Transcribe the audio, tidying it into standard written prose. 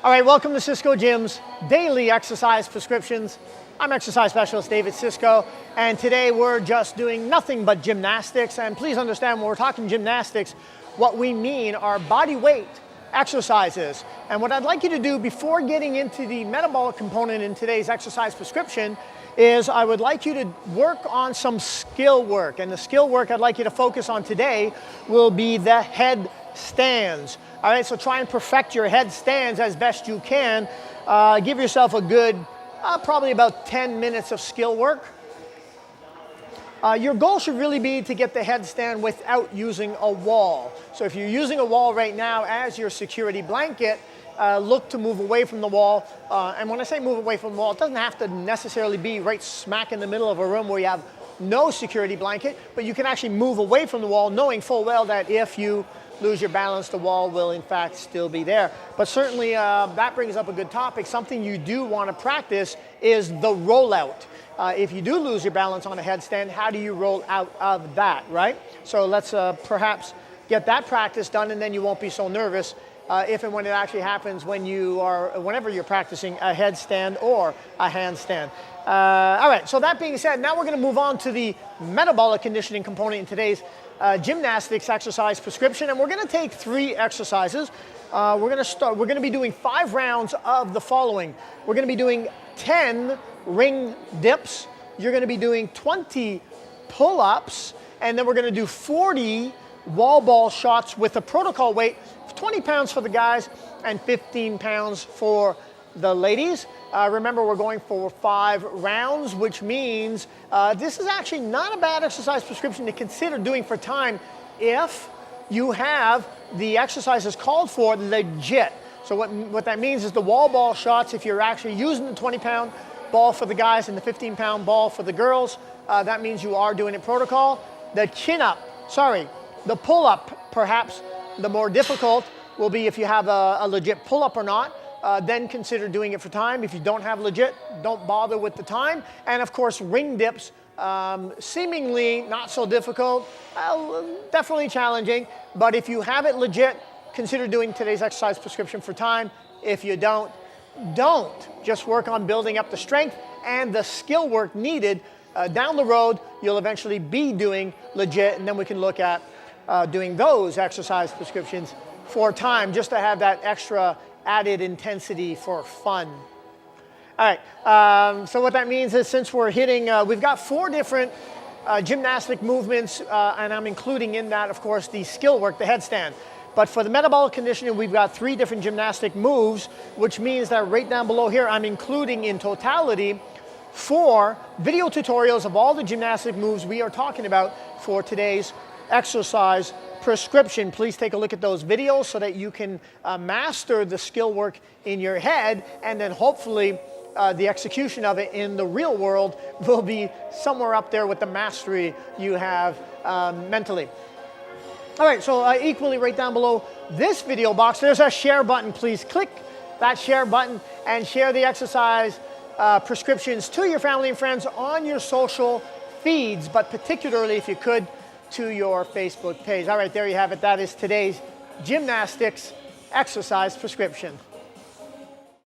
All right, welcome to Siscoe Gym's daily exercise prescriptions. I'm exercise specialist David Siscoe, and today we're just doing nothing but gymnastics. And please understand, when we're talking gymnastics, what we mean are body weight exercises. And what I'd like you to do before getting into the metabolic component in today's exercise prescription is I would like you to work on some skill work. And the skill work I'd like you to focus on today will be the headstands. All right, so try and perfect your headstands as best you can. Give yourself a good, probably about 10 minutes of skill work. Your goal should really be to get the headstand without using a wall. So if you're using a wall right now as your security blanket, look to move away from the wall. And when I say move away from the wall, it doesn't have to necessarily be right smack in the middle of a room where you have no security blanket, but you can actually move away from the wall knowing full well that if you lose your balance, the wall will in fact still be there. But certainly that brings up a good topic. Something you do want to practice is the rollout. If you do lose your balance on a headstand, how do you roll out of that, right? So let's perhaps get that practice done, and then you won't be so nervous if and when it actually happens whenever you're practicing a headstand or a handstand. All right, so that being said, now we're going to move on to the metabolic conditioning component in today's gymnastics exercise prescription, and we're going to take 3 exercises. We're going to be doing 5 rounds of the following. We're going to be doing 10 ring dips. You're going to be doing 20 pull-ups, and then we're going to do 40 wall ball shots with a protocol weight of 20 pounds for the guys and 15 pounds for the ladies. Remember, we're going for 5 rounds, which means this is actually not a bad exercise prescription to consider doing for time if you have the exercises called for legit. So what that means is the wall ball shots, if you're actually using the 20-pound ball for the guys and the 15-pound ball for the girls, that means you are doing it protocol. The the pull-up, perhaps the more difficult, will be if you have a legit pull-up or not. Then consider doing it for time. If you don't have legit, don't bother with the time. And of course, ring dips, seemingly not so difficult, definitely challenging. But if you have it legit, consider doing today's exercise prescription for time. If you don't. Just work on building up the strength and the skill work needed. Down the road, you'll eventually be doing legit, and then we can look at doing those exercise prescriptions for time, just to have that extra added intensity for fun. All right, so what that means is, since we're hitting, we've got 4 different gymnastic movements, and I'm including in that, of course, the skill work, the headstand. But for the metabolic conditioning, we've got 3 different gymnastic moves, which means that right down below here, I'm including in totality 4 video tutorials of all the gymnastic moves we are talking about for today's exercise prescription. Please take a look at those videos so that you can master the skill work in your head, and then hopefully the execution of it in the real world will be somewhere up there with the mastery you have mentally. All right, so equally right down below this video box, there's a share button. Please click that share button and share the exercise prescriptions to your family and friends on your social feeds, but particularly, if you could, to your Facebook page. All right, there you have it. That is today's gymnastics exercise prescription.